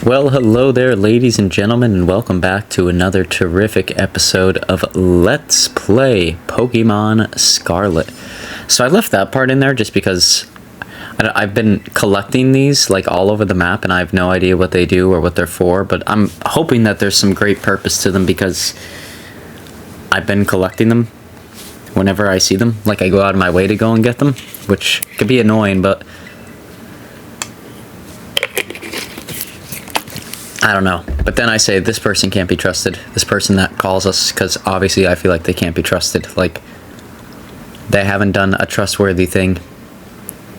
Well, hello there, ladies and gentlemen, and welcome back to another terrific episode of Let's Play Pokemon Scarlet. So I left that part in there just because I've been collecting these like all over the map, and I have no idea what they do or what they're for, but I'm hoping that there's some great purpose to them because I've been collecting them whenever I see them. Like, I go out of my way to go and get them, which could be annoying, but I don't know. But then I say, this person can't be trusted. This person that calls us, because obviously I feel like they can't be trusted. Like, they haven't done a trustworthy thing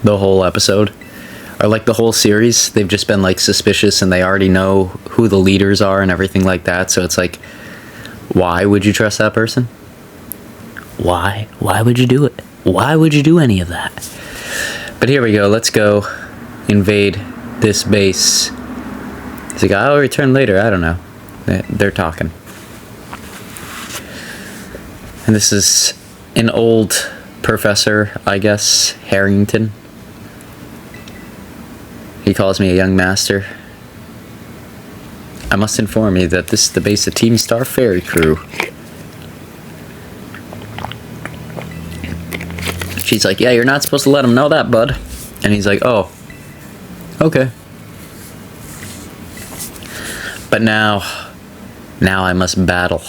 the whole episode. Or like the whole series. They've just been like suspicious and they already know who the leaders are and everything like that. So it's like, why would you trust that person? Why? Why would you do it? Why would you do any of that? But here we go. Let's go invade this base. He's like, I'll return later. I don't know. They're talking. And this is an old professor, I guess, Harrington. He calls me a young master. I must inform you that this is the base of Team Star Fairy Crew. She's like, yeah, you're not supposed to let him know that, bud. And he's like, oh, okay. But now I must battle.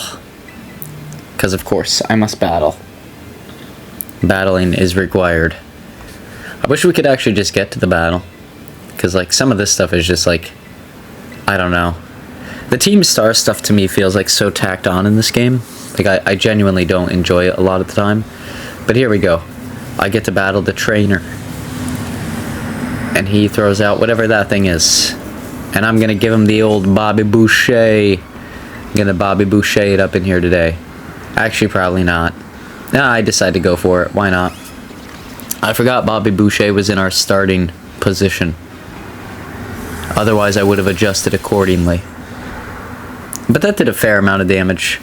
Because of course, I must battle. Battling is required. I wish we could actually just get to the battle. Because like some of this stuff is just like, I don't know. The Team Star stuff to me feels like so tacked on in this game. Like I genuinely don't enjoy it a lot of the time. But here we go. I get to battle the trainer. And he throws out whatever that thing is. And I'm going to give him the old Bobby Boucher. I'm going to Bobby Boucher it up in here today. Actually, probably not. Nah, I decided to go for it. Why not? I forgot Bobby Boucher was in our starting position. Otherwise, I would have adjusted accordingly. But that did a fair amount of damage.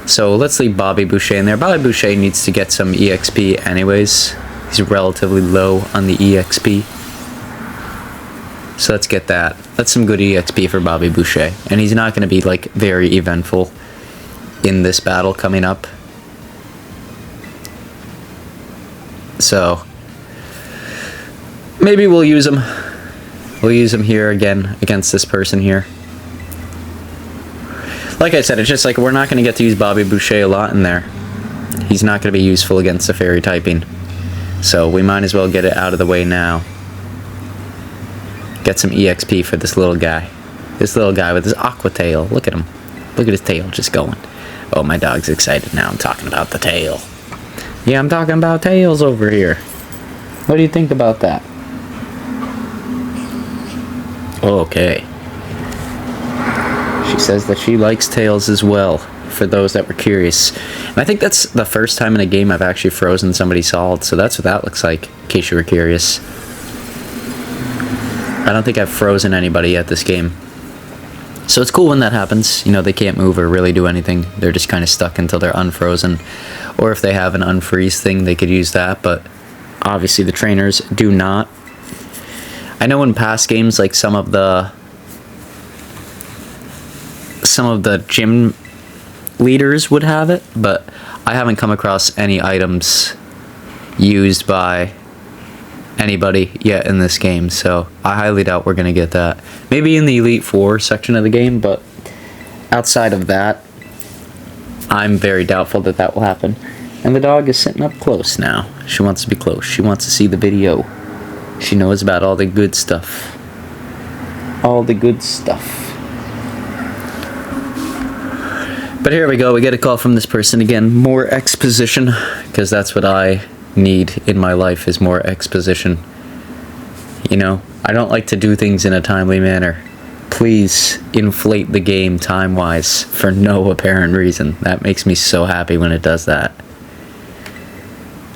So let's leave Bobby Boucher in there. Bobby Boucher needs to get some EXP anyways. He's relatively low on the EXP. So let's get that. That's some good EXP for Bobby Boucher. And he's not going to be, like, very eventful in this battle coming up. So, maybe we'll use him. We'll use him here again against this person here. Like I said, it's just like we're not going to get to use Bobby Boucher a lot in there. He's not going to be useful against the fairy typing. So we might as well get it out of the way now. Get some EXP for this little guy. This little guy with his aqua tail. Look at him. Look at his tail just going. Oh, my dog's excited now. I'm talking about the tail. Yeah, I'm talking about tails over here. What do you think about that? Okay. She says that she likes tails as well, for those that were curious. And I think that's the first time in a game I've actually frozen somebody solid, so that's what that looks like, in case you were curious. I don't think I've frozen anybody at this game. So it's cool when that happens. You know, they can't move or really do anything. They're just kind of stuck until they're unfrozen. Or if they have an unfreeze thing, they could use that, but obviously the trainers do not. I know in past games, like some of the gym leaders would have it, but I haven't come across any items used by anybody yet in this game, so I highly doubt we're gonna get that. Maybe in the Elite Four section of the game, but outside of that, I'm very doubtful that that will happen. And the dog is sitting up close now. She wants to be close. She wants to see the video. She knows about all the good stuff. All the good stuff. But here we go. We get a call from this person again. More exposition, because that's what I need in my life, is more exposition. You know, I don't like to do things in a timely manner. Please inflate the game time-wise for no apparent reason. That makes me so happy when it does that.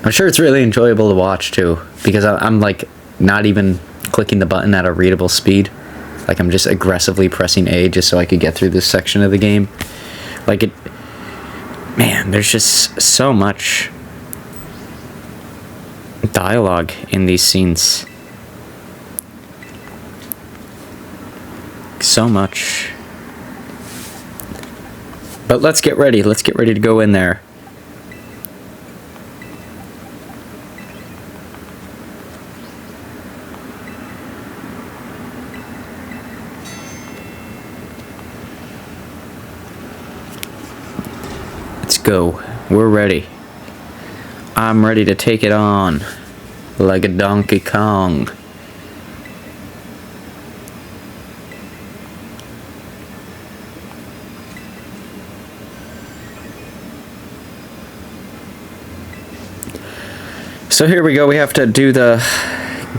I'm sure it's really enjoyable to watch too, because I'm like not even clicking the button at a readable speed. Like I'm just aggressively pressing A just so I could get through this section of the game. Like it, man, there's just so much dialogue in these scenes. so much. But let's get ready. Let's get ready to go in there. Let's go. We're ready. I'm ready to take it on like a Donkey Kong. So here we go, we have to do the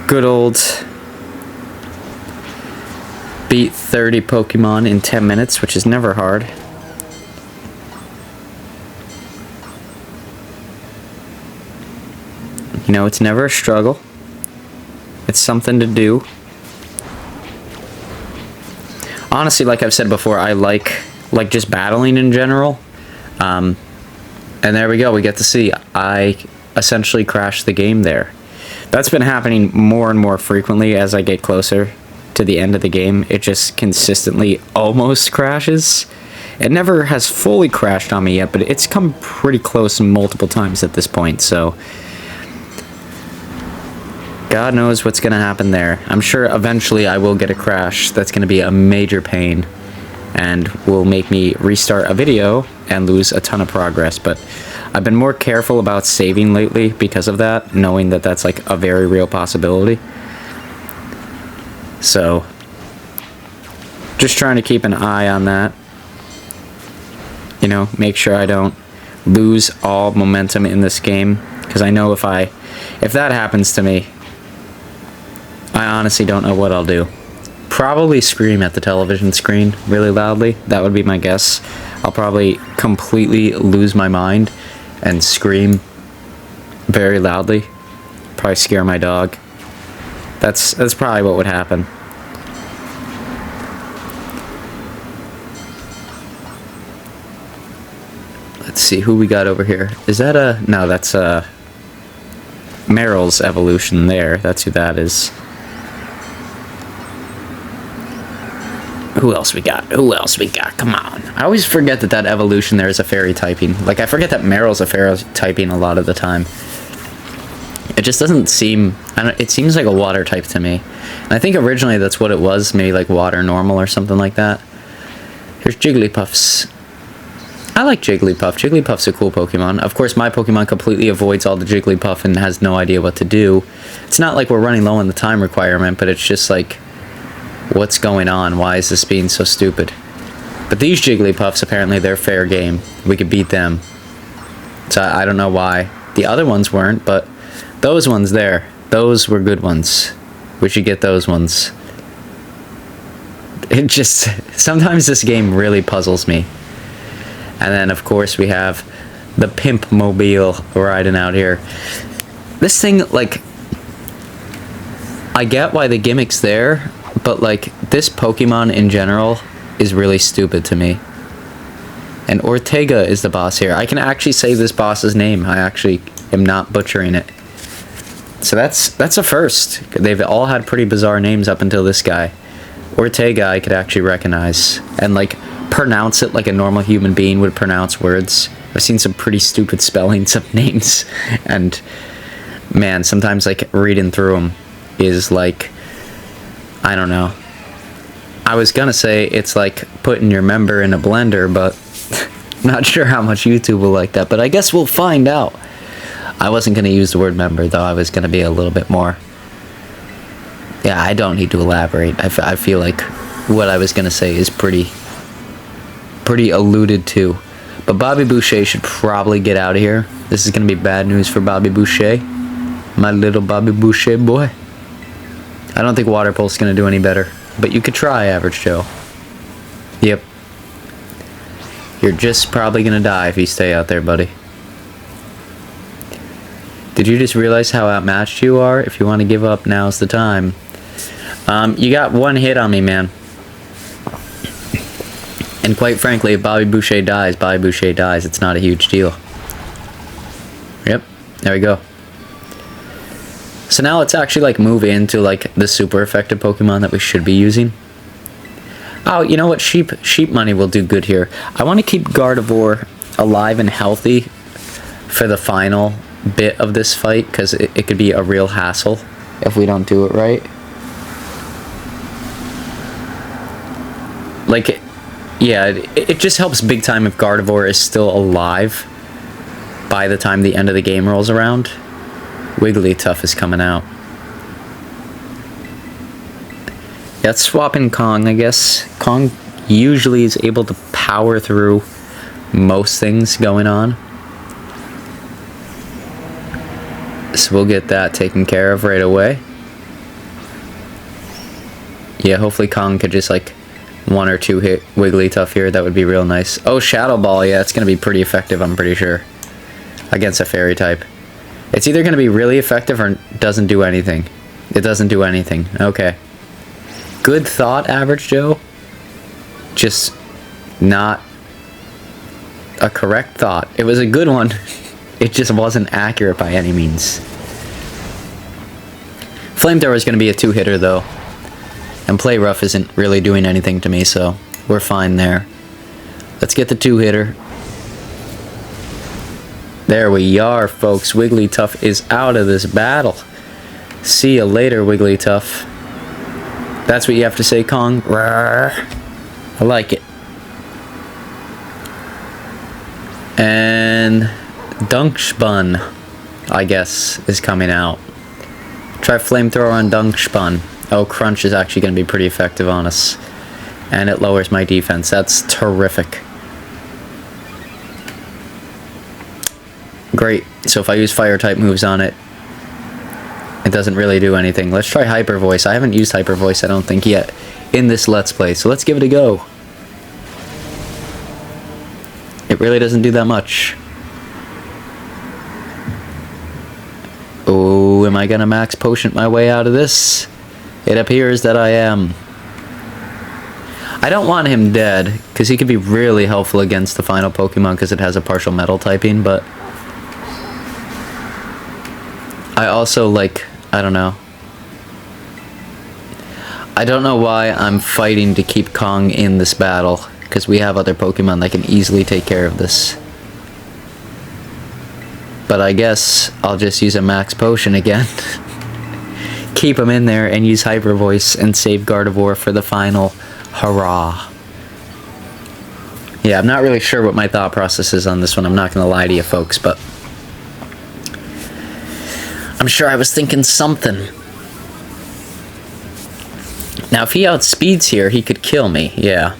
good old beat 30 Pokemon in 10 minutes, which is never hard. You know, it's never a struggle. It's something to do. Honestly, like I've said before, I like just battling in general. And there we go, we get to see. I essentially crashed the game there. That's been happening more and more frequently as I get closer to the end of the game. It just consistently almost crashes. It never has fully crashed on me yet, but it's come pretty close multiple times at this point, so God knows what's going to happen there. I'm sure eventually I will get a crash that's going to be a major pain and will make me restart a video and lose a ton of progress, but I've been more careful about saving lately because of that, knowing that that's like a very real possibility. So, just trying to keep an eye on that. You know, make sure I don't lose all momentum in this game, because I know if that happens to me, I honestly don't know what I'll do. Probably scream at the television screen really loudly. That would be my guess. I'll probably completely lose my mind and scream very loudly. Probably scare my dog. That's probably what would happen. Let's see who we got over here. Is that a... No, that's a... Meryl's evolution there. That's who that is. Who else we got? Who else we got? Come on. I always forget that evolution there is a fairy typing. Like, I forget that Meryl's a fairy typing a lot of the time. It just doesn't seem... it seems like a water type to me. And I think originally that's what it was. Maybe like water normal or something like that. Here's Jigglypuffs. I like Jigglypuff. Jigglypuff's a cool Pokemon. Of course, my Pokemon completely avoids all the Jigglypuff and has no idea what to do. It's not like we're running low on the time requirement, but it's just like... What's going on? Why is this being so stupid? But these Jigglypuffs, apparently they're fair game. We could beat them. So I don't know why. The other ones weren't, but those ones there, those were good ones. We should get those ones. It just... Sometimes this game really puzzles me. And then, of course, we have the Pimp Mobile riding out here. This thing, like... I get why the gimmick's there, but, like, this Pokemon in general is really stupid to me. And Ortega is the boss here. I can actually say this boss's name. I actually am not butchering it. So that's a first. They've all had pretty bizarre names up until this guy. Ortega I could actually recognize. And, like, pronounce it like a normal human being would pronounce words. I've seen some pretty stupid spellings of names. And, man, sometimes, like, reading through them is, like... I don't know. I was gonna say it's like putting your member in a blender, but not sure how much YouTube will like that, but I guess we'll find out. I wasn't gonna use the word member, though. I was gonna be a little bit more... Yeah, I don't need to elaborate. I feel like what I was gonna say is pretty alluded to. But Bobby Boucher should probably get out of here. This is gonna be bad news for Bobby Boucher. My little Bobby Boucher boy. I don't think Water Pulse is going to do any better. But you could try, Average Joe. Yep. You're just probably going to die if you stay out there, buddy. Did you just realize how outmatched you are? If you want to give up, now's the time. You got one hit on me, man. And quite frankly, if Bobby Boucher dies, Bobby Boucher dies. It's not a huge deal. Yep. There we go. So now let's actually like move into like the super effective Pokemon that we should be using. Oh, you know what? Sheep money will do good here. I want to keep Gardevoir alive and healthy for the final bit of this fight, because it could be a real hassle if we don't do it right. Like, yeah, it just helps big time if Gardevoir is still alive by the time the end of the game rolls around. Wigglytuff is coming out. Let's swap in Kong, I guess. Kong usually is able to power through most things going on. So we'll get that taken care of right away. Yeah, hopefully Kong could just like 1 or 2 hit Wigglytuff here. That would be real nice. Oh, Shadow Ball. Yeah, it's going to be pretty effective, I'm pretty sure, against a fairy type. It's either going to be really effective or doesn't do anything. It doesn't do anything. Okay. Good thought, Average Joe. Just not a correct thought. It was a good one. It just wasn't accurate by any means. Flamethrower is going to be a 2-hitter though. And Play Rough isn't really doing anything to me, so we're fine there. Let's get the 2-hitter. There we are, folks. Wigglytuff is out of this battle. See ya later, Wigglytuff. That's what you have to say, Kong? Rawr. I like it. And Dunkspun, I guess, is coming out. Try Flamethrower on Dunkspun. Oh, Crunch is actually going to be pretty effective on us. And it lowers my defense. That's terrific. Great. So if I use Fire-type moves on it, it doesn't really do anything. Let's try Hyper Voice. I haven't used Hyper Voice, I don't think, yet in this Let's Play. So let's give it a go. It really doesn't do that much. Oh, am I going to Max Potion my way out of this? It appears that I am. I don't want him dead, because he could be really helpful against the final Pokemon because it has a partial metal typing, but I also, like, I don't know. I don't know why I'm fighting to keep Kong in this battle, because we have other Pokemon that can easily take care of this. But I guess I'll just use a Max Potion again. Keep him in there and use Hyper Voice and save Gardevoir for the final hurrah. Yeah, I'm not really sure what my thought process is on this one. I'm not going to lie to you folks, but I'm sure I was thinking something. Now, if he outspeeds here, he could kill me. Yeah.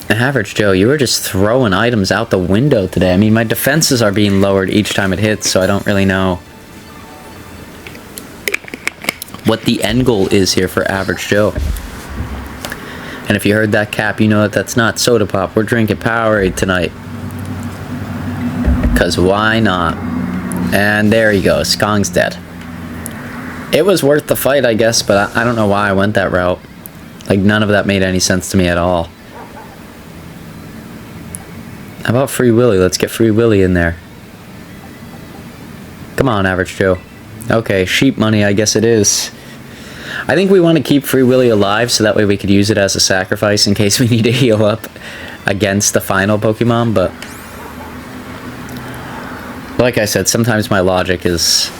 Average Joe, you were just throwing items out the window today. I mean, my defenses are being lowered each time it hits, so I don't really know what the end goal is here for Average Joe. And if you heard that cap, you know that that's not soda pop. We're drinking Powerade tonight. Because why not? And there he goes. Kong's dead. It was worth the fight, I guess, but I don't know why I went that route. Like, none of that made any sense to me at all. How about Free Willy? Let's get Free Willy in there. Come on, Average Joe. Okay, sheep money, I guess it is. I think we want to keep Free Willy alive so that way we could use it as a sacrifice in case we need to heal up against the final Pokemon, but like I said, sometimes my logic is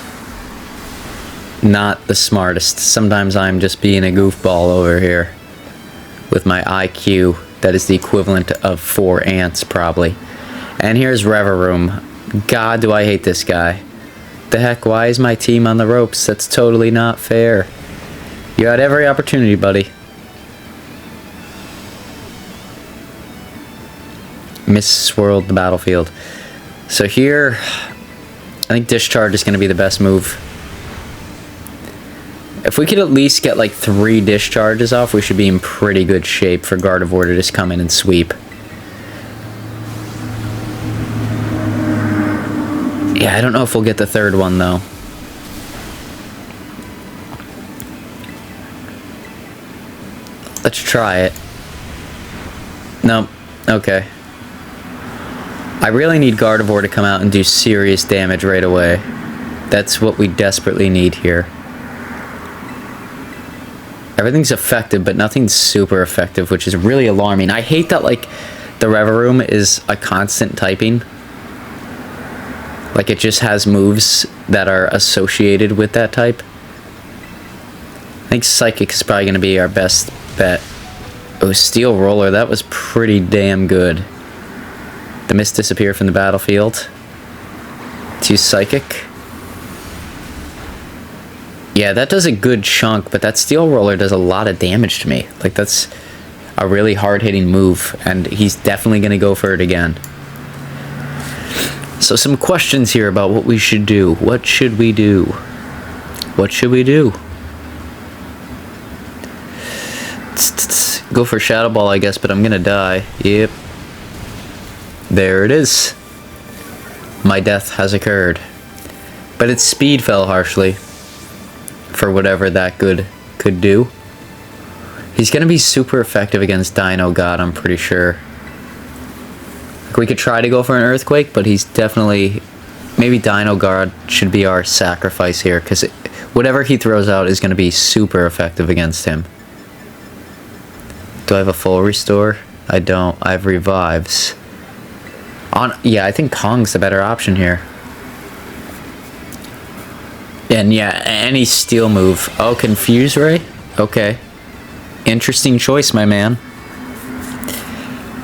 not the smartest. Sometimes I'm just being a goofball over here with my IQ that is the equivalent of 4 ants, probably. And here's Reverum. God, do I hate this guy. The heck, why is my team on the ropes? That's totally not fair. You had every opportunity, buddy. Misswirled the battlefield. So here, I think Discharge is going to be the best move. If we could at least get like 3 discharges off, we should be in pretty good shape for Gardevoir to just come in and sweep. Yeah, I don't know if we'll get the 3rd one though. Let's try it. Nope. Okay. I really need Gardevoir to come out and do serious damage right away. That's what we desperately need here. I Everything's effective, but nothing's super effective, which is really alarming. I hate that, like, the Reverum is a constant typing. Like, it just has moves that are associated with that type. I think Psychic is probably going to be our best bet. Oh, Steel Roller, that was pretty damn good. The Mist disappear from the battlefield. To Psychic. Yeah, that does a good chunk, but that Steel Roller does a lot of damage to me. Like, that's a really hard-hitting move, and he's definitely going to go for it again. So some questions here about what we should do. What should we do? What should we do? Go for Shadow Ball, I guess, but I'm going to die. Yep. There it is. My death has occurred. But its speed fell harshly. For whatever that good could do. He's going to be super effective against Dino God, I'm pretty sure. Like, we could try to go for an Earthquake, but he's definitely... Maybe Dino God should be our sacrifice here, because whatever he throws out is going to be super effective against him. Do I have a full restore? I don't. I have revives. Yeah, I think Kong's the better option here. And yeah, any steel move. Oh, Confuse Ray? Okay. Interesting choice, my man.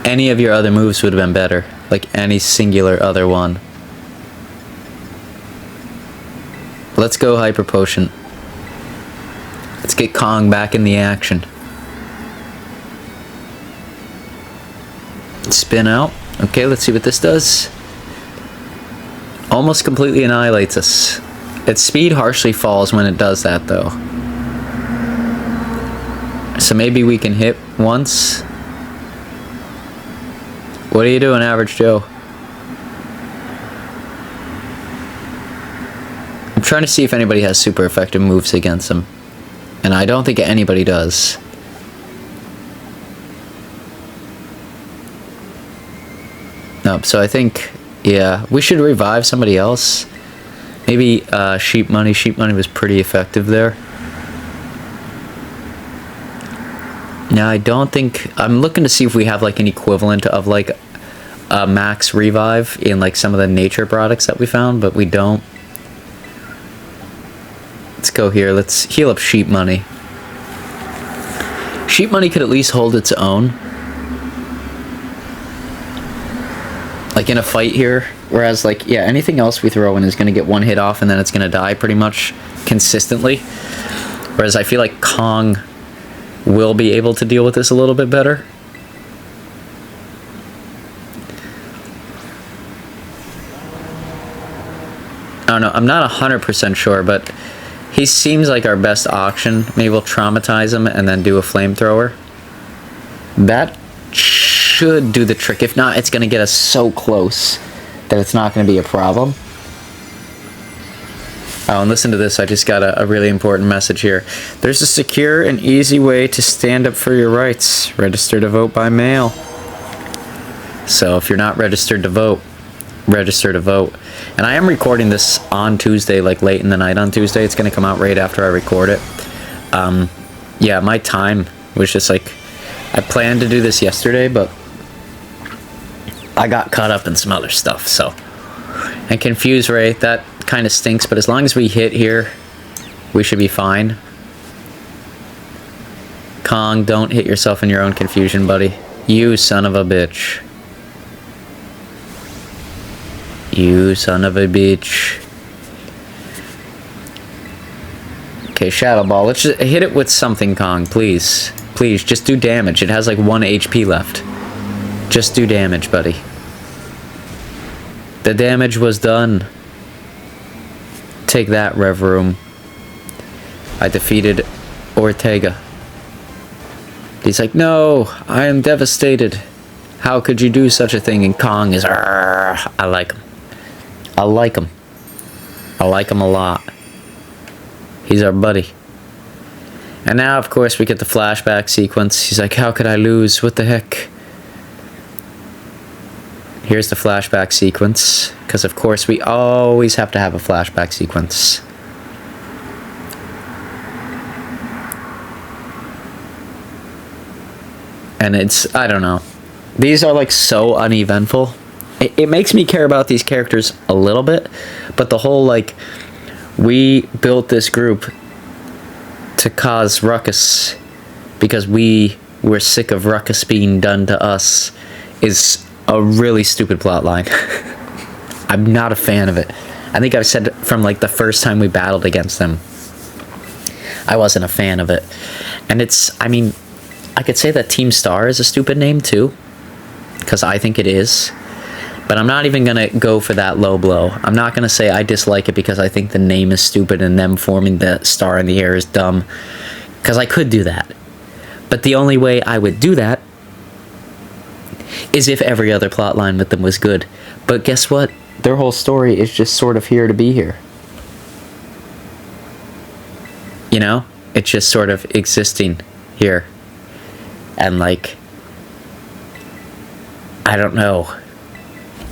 Any of your other moves would have been better. Like any singular other one. Let's go Hyper Potion. Let's get Kong back in the action. Spin out. Okay, let's see what this does. Almost completely annihilates us. Its speed harshly falls when it does that, though. So maybe we can hit once. What are you doing, Average Joe? I'm trying to see if anybody has super effective moves against him. And I don't think anybody does. Nope, so I think, yeah, we should revive somebody else. Maybe Sheep Money. Sheep Money was pretty effective there. Now, I don't think... I'm looking to see if we have, like, an equivalent of, like, a max revive in, like, some of the nature products that we found, but we don't. Let's go here. Let's heal up Sheep Money. Sheep Money could at least hold its own. Like, in a fight here. Whereas, like, yeah, anything else we throw in is going to get one hit off and then it's going to die pretty much consistently. Whereas I feel like Kong will be able to deal with this a little bit better. I don't know. I'm not 100% sure, but he seems like our best option. Maybe we'll traumatize him and then do a flamethrower. That should do the trick. If not, it's going to get us so close that it's not going to be a problem. Oh, and listen to this. I just got a really important message here. There's a secure and easy way to stand up for your rights. Register to vote by mail. So if you're not registered to vote, register to vote. And I am recording this on Tuesday, like late in the night on Tuesday. It's going to come out right after I record it. Yeah, my time was just like... I planned to do this yesterday, but I got caught up in some other stuff, so... And Confuse Ray, that kind of stinks, but as long as we hit here, we should be fine. Kong, don't hit yourself in your own confusion, buddy. You son of a bitch. You son of a bitch. Okay, Shadow Ball. Let's just hit it with something, Kong, please. Please, just do damage. It has like 1 HP left. Just do damage, buddy. The damage was done. Take that, Rev Room. I defeated Ortega. He's like, no, I am devastated. How could you do such a thing? And Kong is, I like him. I like him. I like him a lot. He's our buddy. And now, of course, we get the flashback sequence. He's like, how could I lose? What the heck? Here's the flashback sequence. Because, of course, we always have to have a flashback sequence. And it's, I don't know. These are like so uneventful. It makes me care about these characters a little bit, but the whole like, we built this group to cause ruckus because we were sick of ruckus being done to us is a really stupid plot line. I'm not a fan of it. I think I've said from like the first time we battled against them, I wasn't a fan of it. And it's, I mean, I could say that Team Star is a stupid name too, because I think it is. But I'm not even going to go for that low blow. I'm not going to say I dislike it because I think the name is stupid and them forming the star in the air is dumb. Because I could do that. But the only way I would do that is if every other plot line with them was good. But guess what? Their whole story is just sort of here to be here. You know? It's just sort of existing here. And like, I don't know.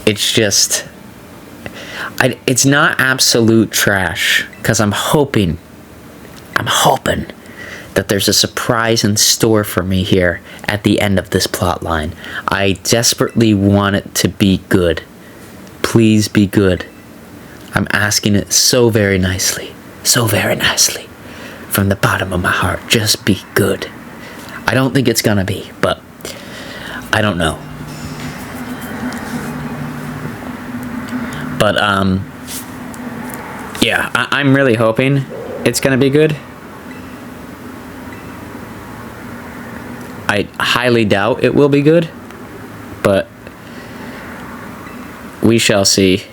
It's just, it's not absolute trash, because I'm hoping that there's a surprise in store for me here at the end of this plot line. I desperately want it to be good. Please be good. I'm asking it so very nicely, from the bottom of my heart. Just be good. I don't think it's gonna be, but I don't know. But, yeah, I'm really hoping it's going to be good. I highly doubt it will be good, but we shall see.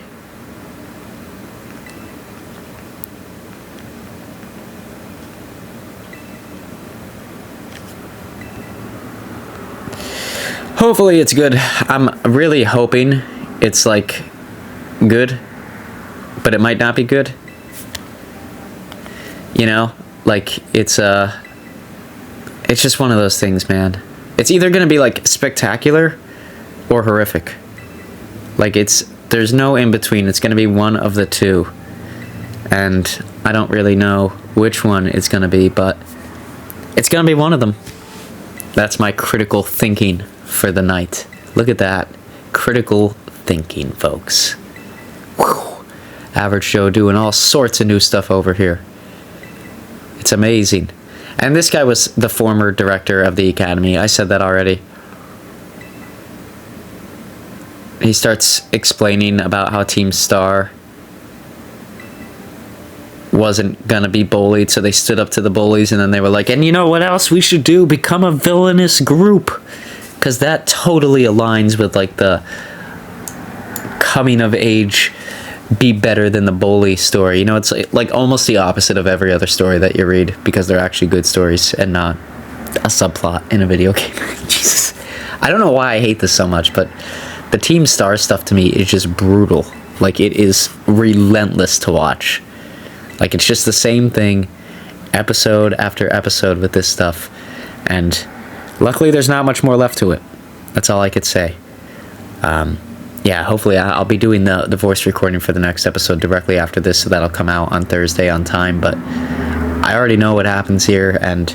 Hopefully it's good. I'm really hoping it's like good, but it might not be good. You know, like it's just one of those things, man. It's either gonna be like spectacular or horrific. Like there's no in between. It's gonna be one of the two, and I don't really know which one it's gonna be, but it's gonna be one of them. That's my critical thinking for the night. Look at that, critical thinking, folks. Whew. Average Joe doing all sorts of new stuff over here. It's amazing. And this guy was the former director of the Academy. I said that already. He starts explaining about how Team Star wasn't gonna be bullied, so they stood up to the bullies, and then they were like, and you know what else we should do? Become a villainous group. Because that totally aligns with like the coming of age, be better than the bully story. You know, it's like almost the opposite of every other story that you read, because they're actually good stories and not a subplot in a video game. Jesus. I don't know why I hate this so much, but the Team Star stuff to me is just brutal. Like, it is relentless to watch. Like, it's just the same thing episode after episode with this stuff. And luckily there's not much more left to it. That's all I could say. Yeah, hopefully I'll be doing the voice recording for the next episode directly after this, so that'll come out on Thursday on time. But I already know what happens here, and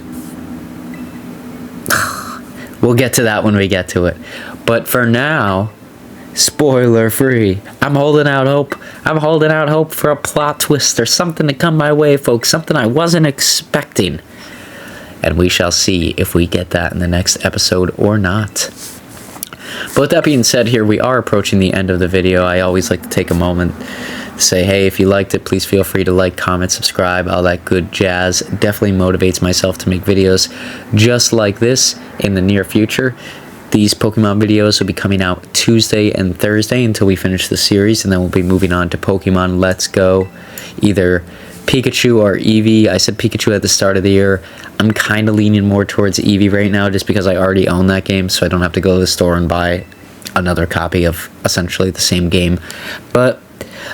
we'll get to that when we get to it. But for now, spoiler free, I'm holding out hope. I'm holding out hope for a plot twist or something to come my way, folks. Something I wasn't expecting. And we shall see if we get that in the next episode or not. But with that being said, here we are approaching the end of the video. I always like to take a moment to say, hey, if you liked it, please feel free to like, comment, subscribe, all that good jazz. Definitely motivates myself to make videos just like this in the near future. These Pokemon videos will be coming out Tuesday and Thursday until we finish the series, and then we'll be moving on to Pokemon Let's Go, either Pikachu or Eevee. I said Pikachu at the start of the year. I'm kind of leaning more towards Eevee right now, just because I already own that game, so I don't have to go to the store and buy another copy of essentially the same game. But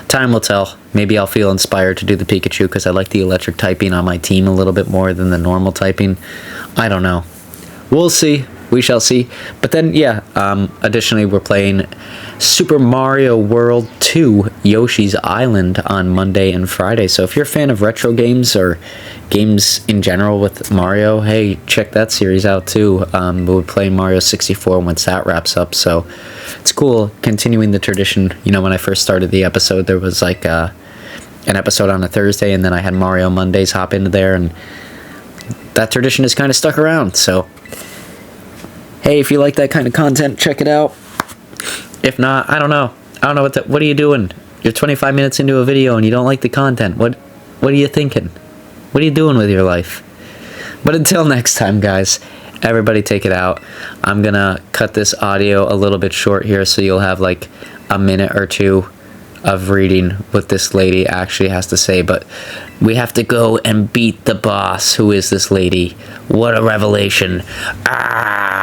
time will tell. Maybe I'll feel inspired to do the Pikachu because I like the electric typing on my team a little bit more than the normal typing. I don't know. We'll see. we shall see. But then, yeah, additionally, we're playing Super Mario World 2 Yoshi's Island on Monday and Friday. So if you're a fan of retro games or games in general with Mario, hey, check that series out too. We'll be playing Mario 64 once that wraps up. So it's cool continuing the tradition. You know, when I first started the episode, there was like an episode on a Thursday, and then I had Mario Mondays hop into there, and that tradition is kind of stuck around. So hey, if you like that kind of content, check it out. If not, I don't know what are you doing? You're 25 minutes into a video and you don't like the content. What are you thinking? What are you doing with your life? But until next time, guys, everybody take it out. I'm gonna cut this audio a little bit short here, so you'll have like a minute or two of reading what this lady actually has to say. But we have to go and beat the boss. Who is this lady? What a revelation. Ah!